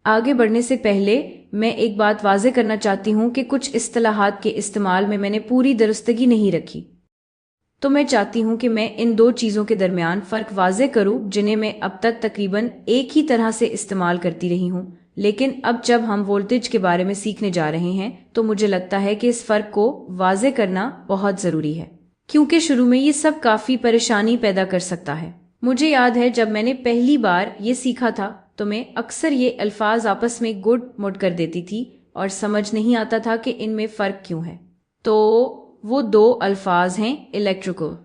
आगे बढ़ने से पहले मैं एक बात वाज़ेह करना चाहती हूँ कि कुछ इस्तिलाहात के इस्तेमाल में मैंने पूरी दुरुस्तगी नहीं रखी, तो मैं चाहती हूँ कि मैं इन दो चीज़ों के दरमियान फ़र्क वाज़ेह करूँ जिन्हें मैं अब तक तकरीबन एक ही तरह से इस्तेमाल करती रही हूँ। लेकिन अब जब हम वोल्टेज के बारे में सीखने जा रहे हैं तो मुझे लगता है कि इस फ़र्क को वाज़ेह करना बहुत ज़रूरी है, क्योंकि शुरू में ये सब काफ़ी परेशानी पैदा कर सकता है। मुझे याद है जब मैंने पहली बार ये सीखा था तो मैं अक्सर ये अल्फाज आपस में गुड मुड कर देती थी और समझ नहीं आता था कि इनमें फ़र्क क्यों है। तो वो दो अल्फाज हैं इलेक्ट्रिकल,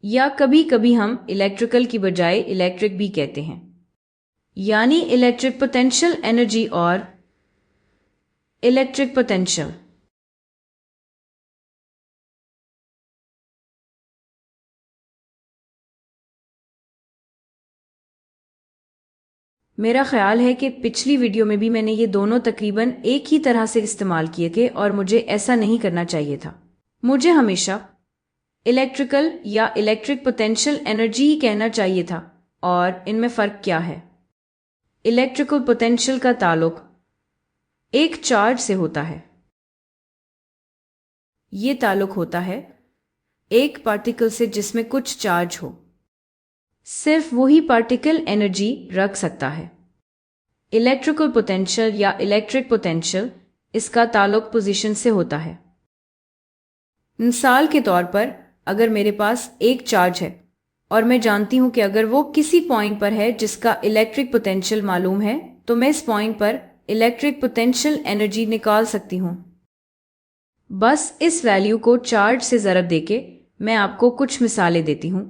या कभी कभी हम इलेक्ट्रिकल की बजाय इलेक्ट्रिक भी कहते हैं, यानी इलेक्ट्रिक पोटेंशियल एनर्जी और इलेक्ट्रिक पोटेंशियल। मेरा ख्याल है कि पिछली वीडियो में भी मैंने ये दोनों तकरीबन एक ही तरह से इस्तेमाल किए थे और मुझे ऐसा नहीं करना चाहिए था। मुझे हमेशा इलेक्ट्रिकल या इलेक्ट्रिक पोटेंशियल एनर्जी ही कहना चाहिए था। और इनमें फ़र्क क्या है? इलेक्ट्रिकल पोटेंशियल का ताल्लुक एक चार्ज से होता है। ये ताल्लुक होता है एक पार्टिकल से जिसमें कुछ चार्ज हो। सिर्फ वही पार्टिकल एनर्जी रख सकता है। इलेक्ट्रिकल पोटेंशियल या इलेक्ट्रिक पोटेंशियल, इसका ताल्लुक पोजीशन से होता है। मिसाल के तौर पर अगर मेरे पास एक चार्ज है और मैं जानती हूं कि अगर वो किसी पॉइंट पर है जिसका इलेक्ट्रिक पोटेंशियल मालूम है तो मैं इस पॉइंट पर इलेक्ट्रिक पोटेंशियल एनर्जी निकाल सकती हूं। बस इस वैल्यू को चार्ज से ज़रब देके मैं आपको कुछ मिसालें देती हूं।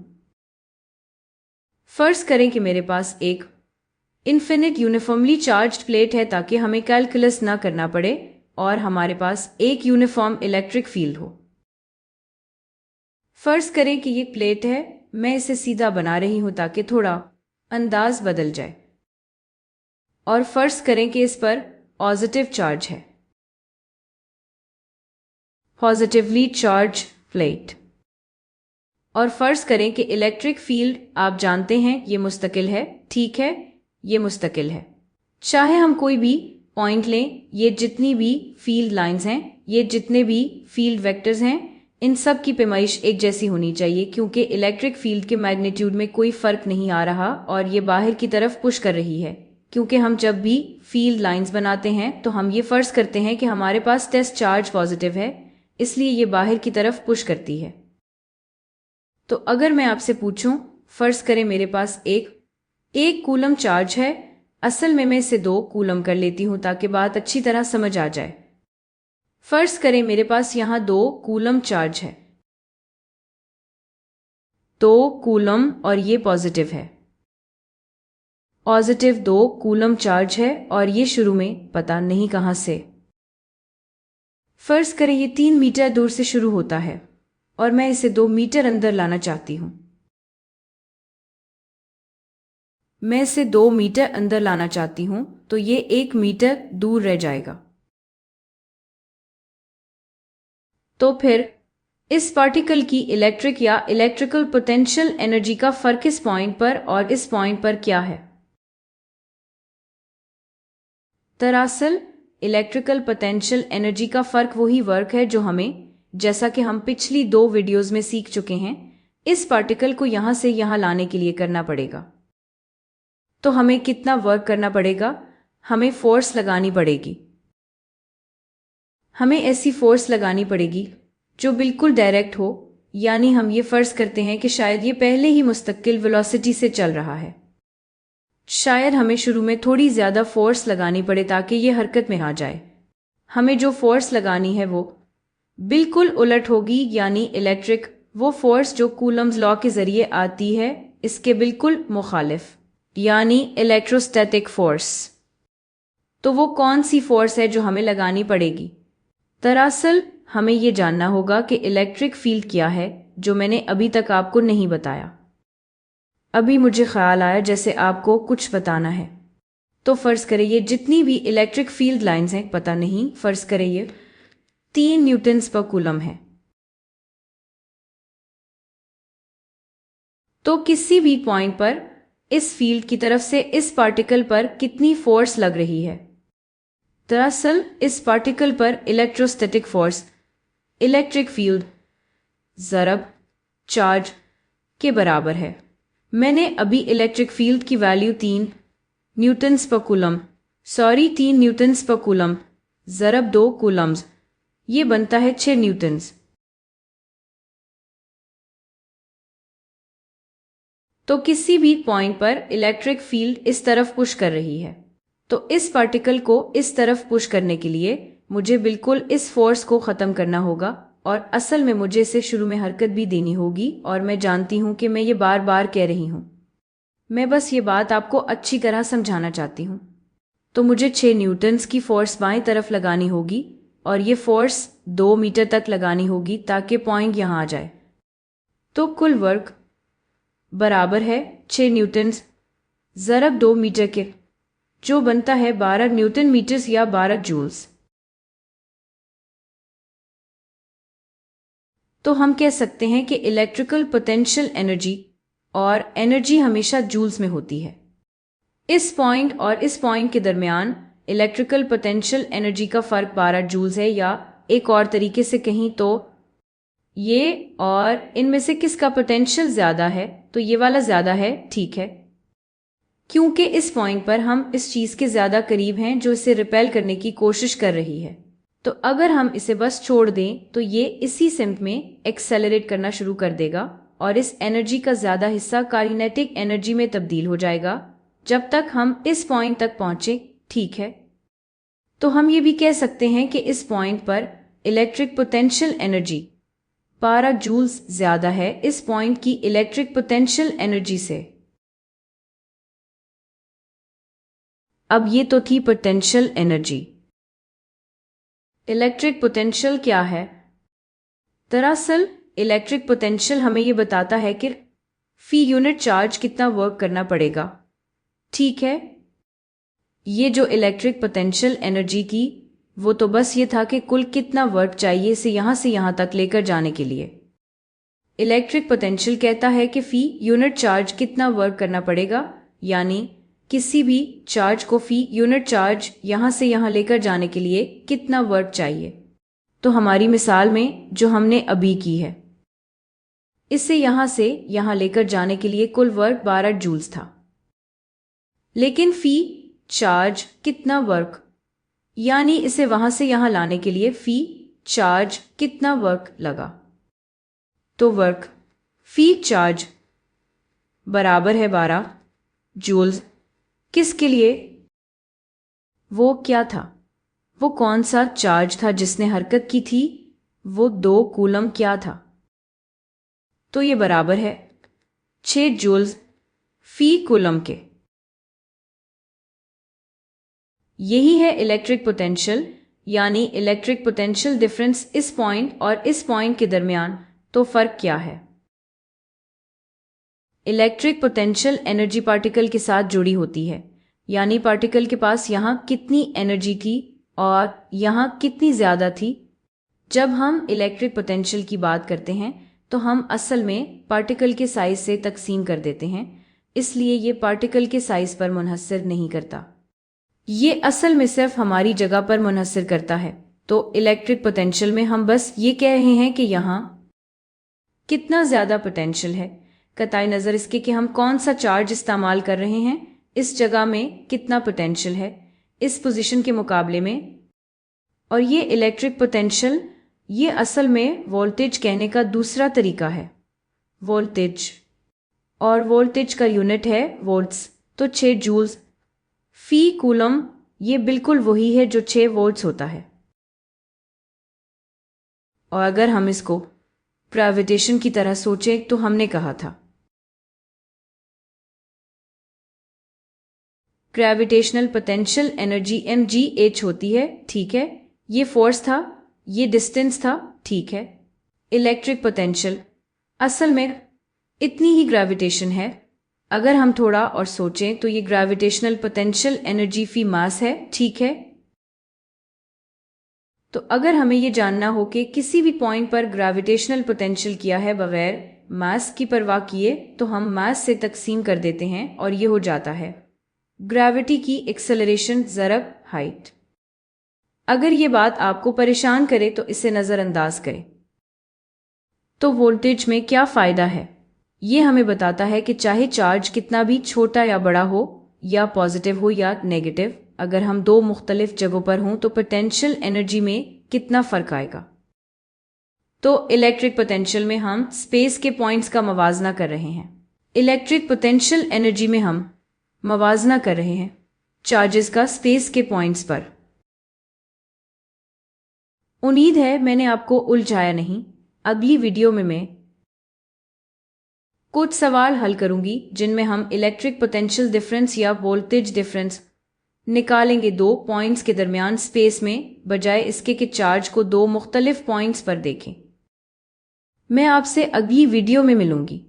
फर्ज करें कि मेरे पास एक इन्फिनिट यूनिफॉर्मली चार्ज्ड प्लेट है ताकि हमें कैलकुलस ना करना पड़े और हमारे पास एक यूनिफॉर्म इलेक्ट्रिक फील्ड हो। फर्ज करें कि ये प्लेट है, मैं इसे सीधा बना रही हूं ताकि थोड़ा अंदाज बदल जाए। और फर्ज करें कि इस पर पॉजिटिव चार्ज है, पॉजिटिवली चार्ज प्लेट। और फर्ज करें कि इलेक्ट्रिक फील्ड आप जानते हैं ये मुस्तकिल है। ठीक है, ये मुस्तकिल है। चाहे हम कोई भी पॉइंट लें, ये जितनी भी फील्ड लाइंस हैं, ये जितने भी फील्ड वेक्टर्स हैं, इन सब की पैमाइश एक जैसी होनी चाहिए क्योंकि इलेक्ट्रिक फील्ड के मैग्नीट्यूड में कोई फर्क नहीं आ रहा और ये बाहर की तरफ पुश कर रही है। क्योंकि हम जब भी फील्ड लाइंस बनाते हैं तो हम ये फर्ज करते हैं कि हमारे पास टेस्ट चार्ज पॉजिटिव है, इसलिए ये बाहर की तरफ पुश करती है। तो अगर मैं आपसे पूछूं, फर्ज करें मेरे पास एक कूलम चार्ज है। असल में मैं इसे 2 कूलम कर लेती हूं ताकि बात अच्छी तरह समझ आ जाए। फर्ज करें मेरे पास यहां 2 कूलम चार्ज है, 2 कूलम, और ये पॉजिटिव है। पॉजिटिव 2 कूलम चार्ज है और ये शुरू में पता नहीं कहां से। फर्ज करें ये 3 मीटर दूर से शुरू होता है और मैं इसे 2 मीटर अंदर लाना चाहती हूं। मैं इसे 2 मीटर अंदर लाना चाहती हूं तो ये 1 मीटर दूर रह जाएगा। तो फिर इस पार्टिकल की इलेक्ट्रिक या इलेक्ट्रिकल पोटेंशियल एनर्जी का फर्क इस पॉइंट पर और इस पॉइंट पर क्या है? दरअसल इलेक्ट्रिकल पोटेंशियल एनर्जी का फर्क वही वर्क है जो हमें, जैसा कि हम पिछली 2 वीडियोस में सीख चुके हैं, इस पार्टिकल को यहां से यहां लाने के लिए करना पड़ेगा। तो हमें कितना वर्क करना पड़ेगा? हमें फोर्स लगानी पड़ेगी। हमें ऐसी फोर्स लगानी पड़ेगी जो बिल्कुल डायरेक्ट हो, यानी हम ये फर्ज करते हैं कि शायद ये पहले ही मुस्तकिल वेलोसिटी से चल रहा है। शायद हमें शुरू में थोड़ी ज्यादा फोर्स लगानी पड़े ताकि ये हरकत में आ जाए। हमें जो फोर्स लगानी है वो बिल्कुल उलट होगी, यानी इलेक्ट्रिक वो फोर्स जो कूलम्स लॉ के जरिए आती है इसके बिल्कुल मुखालिफ, यानी इलेक्ट्रोस्टैटिक फोर्स। तो वो कौन सी फोर्स है जो हमें लगानी पड़ेगी? दरअसल हमें ये जानना होगा कि इलेक्ट्रिक फील्ड क्या है, जो मैंने अभी तक आपको नहीं बताया। अभी मुझे ख्याल आया जैसे आपको कुछ बताना है। तो फर्ज करें ये जितनी भी इलेक्ट्रिक फील्ड लाइंस हैं, पता नहीं, फर्ज करें ये 3 न्यूटन्स पर कूलम है। तो किसी भी पॉइंट पर इस फील्ड की तरफ से इस पार्टिकल पर कितनी फोर्स लग रही है। दरअसल इस पार्टिकल पर इलेक्ट्रोस्टैटिक फोर्स इलेक्ट्रिक फील्ड ज़रब चार्ज के बराबर है। मैंने अभी इलेक्ट्रिक फील्ड की वैल्यू 3 न्यूटन्स पर कूलम ज़रब 2 कूलम्स, ये बनता है 6 न्यूटन्स। तो किसी भी पॉइंट पर इलेक्ट्रिक फील्ड इस तरफ पुश कर रही है, तो इस पार्टिकल को इस तरफ पुश करने के लिए मुझे बिल्कुल इस फोर्स को ख़त्म करना होगा, और असल में मुझे इसे शुरू में हरकत भी देनी होगी। और मैं जानती हूँ कि मैं ये बार बार कह रही हूँ, मैं बस ये बात आपको अच्छी तरह समझाना चाहती हूँ। तो मुझे 6 न्यूटन्स की फोर्स बाएं तरफ लगानी होगी, और ये फोर्स 2 मीटर तक लगानी होगी ताकि पॉइंट यहाँ आ जाए। तो कुल वर्क बराबर है 6 न्यूटन्स ज़रब 2 मीटर के, जो बनता है 12 न्यूटन मीटर्स या 12 जूल्स। तो हम कह सकते हैं कि इलेक्ट्रिकल पोटेंशियल एनर्जी और एनर्जी हमेशा जूल्स में होती है। इस पॉइंट और इस पॉइंट के दरमियान इलेक्ट्रिकल पोटेंशियल एनर्जी का फर्क 12 जूल्स है, या एक और तरीके से कहीं तो ये और इनमें से किसका पोटेंशियल ज्यादा है, तो ये वाला ज्यादा है, ठीक है, क्योंकि इस पॉइंट पर हम इस चीज के ज्यादा करीब हैं जो इसे रिपेल करने की कोशिश कर रही है। तो अगर हम इसे बस छोड़ दें तो ये इसी सिम्प में एक्सेलरेट करना शुरू कर देगा, और इस एनर्जी का ज्यादा हिस्सा काइनेटिक एनर्जी में तब्दील हो जाएगा जब तक हम इस पॉइंट तक पहुंचे, ठीक है। तो हम ये भी कह सकते हैं कि इस पॉइंट पर इलेक्ट्रिक पोटेंशियल एनर्जी 12 जूल्स ज्यादा है इस पॉइंट की इलेक्ट्रिक पोटेंशियल एनर्जी से। अब ये तो थी पोटेंशियल एनर्जी। इलेक्ट्रिक पोटेंशियल क्या है? दरअसल इलेक्ट्रिक पोटेंशियल हमें यह बताता है कि फी यूनिट चार्ज कितना वर्क करना पड़ेगा, ठीक है। ये जो इलेक्ट्रिक पोटेंशियल एनर्जी की, वो तो बस ये था कि कुल कितना वर्क चाहिए इसे यहां से यहां तक लेकर जाने के लिए। इलेक्ट्रिक पोटेंशियल कहता है कि फी यूनिट चार्ज कितना वर्क करना पड़ेगा, यानी किसी भी चार्ज को फी यूनिट चार्ज यहां से यहां लेकर जाने के लिए कितना वर्क चाहिए। तो हमारी मिसाल में जो हमने अभी की है, इसे यहां से यहां लेकर जाने के लिए कुल वर्क 12 जूल्स था, लेकिन फी चार्ज कितना वर्क, यानी इसे वहां से यहां लाने के लिए फी चार्ज कितना वर्क लगा। तो वर्क फी चार्ज बराबर है 12 जूल्स। किसके लिए? वो क्या था? वो कौन सा चार्ज था जिसने हरकत की थी? वो 2 कूलम क्या था? तो ये बराबर है 6 जूल्स फी कूलम के। यही है इलेक्ट्रिक पोटेंशियल, यानी इलेक्ट्रिक पोटेंशियल डिफरेंस इस पॉइंट और इस पॉइंट के दरमियान। तो फर्क क्या है? इलेक्ट्रिक पोटेंशियल एनर्जी पार्टिकल के साथ जुड़ी होती है, यानी पार्टिकल के पास यहाँ कितनी एनर्जी थी और यहाँ कितनी ज़्यादा थी। जब हम इलेक्ट्रिक पोटेंशियल की बात करते हैं तो हम असल में पार्टिकल के साइज से तकसीम कर देते हैं, इसलिए ये पार्टिकल के साइज पर मुनहसर नहीं करता, ये असल में सिर्फ हमारी जगह पर मुनहसर करता है। तो इलेक्ट्रिक पोटेंशियल में हम बस ये कह रहे हैं कि यहाँ कितना ज़्यादा पोटेंशियल है, कताई नज़र इसके कि हम कौन सा चार्ज इस्तेमाल कर रहे हैं, इस जगह में कितना पोटेंशियल है इस पोजीशन के मुकाबले में। और ये इलेक्ट्रिक पोटेंशियल, ये असल में वोल्टेज कहने का दूसरा तरीका है, वोल्टेज, और वोल्टेज का यूनिट है वोल्ट्स। तो 6 जूल्स फी कूलम, ये बिल्कुल वही है जो 6 वोल्ट्स होता है। और अगर हम इसको ग्रेविटेशन की तरह सोचें तो हमने कहा था ग्रेविटेशनल पोटेंशियल एनर्जी mgh होती है, ठीक है। ये फोर्स था, ये डिस्टेंस था, ठीक है। इलेक्ट्रिक पोटेंशियल असल में इतनी ही ग्रेविटेशन है। अगर हम थोड़ा और सोचें तो ये ग्रेविटेशनल पोटेंशियल एनर्जी फी मास है, ठीक है। तो अगर हमें ये जानना हो कि किसी भी पॉइंट पर ग्रेविटेशनल पोटेंशियल क्या है बगैर मास की परवाह किए तो हम मास से तकसीम कर देते हैं और ये हो जाता है ग्रेविटी की एक्सेलरेशन ज़रब हाइट। अगर ये बात आपको परेशान करे तो इसे नज़रअंदाज करें। तो वोल्टेज में क्या फ़ायदा है? ये हमें बताता है कि चाहे चार्ज कितना भी छोटा या बड़ा हो, या पॉजिटिव हो या नेगेटिव, अगर हम दो मुख्तलिफ जगहों पर हों तो पोटेंशियल एनर्जी में कितना फ़र्क आएगा। तो इलेक्ट्रिक पोटेंशियल में हम स्पेस के पॉइंट्स का मवाजना कर रहे हैं। इलेक्ट्रिक पोटेंशियल एनर्जी में हम मवाजना कर रहे हैं चार्जेस का स्पेस के पॉइंट्स पर। उम्मीद है मैंने आपको उलझाया नहीं। अगली वीडियो में मैं कुछ सवाल हल करूंगी जिनमें हम इलेक्ट्रिक पोटेंशियल डिफरेंस या वोल्टेज डिफरेंस निकालेंगे दो पॉइंट्स के दरमियान स्पेस में, बजाय इसके कि चार्ज को दो मुख्तलिफ पॉइंट्स पर देखें। मैं आपसे अगली वीडियो में मिलूंगी।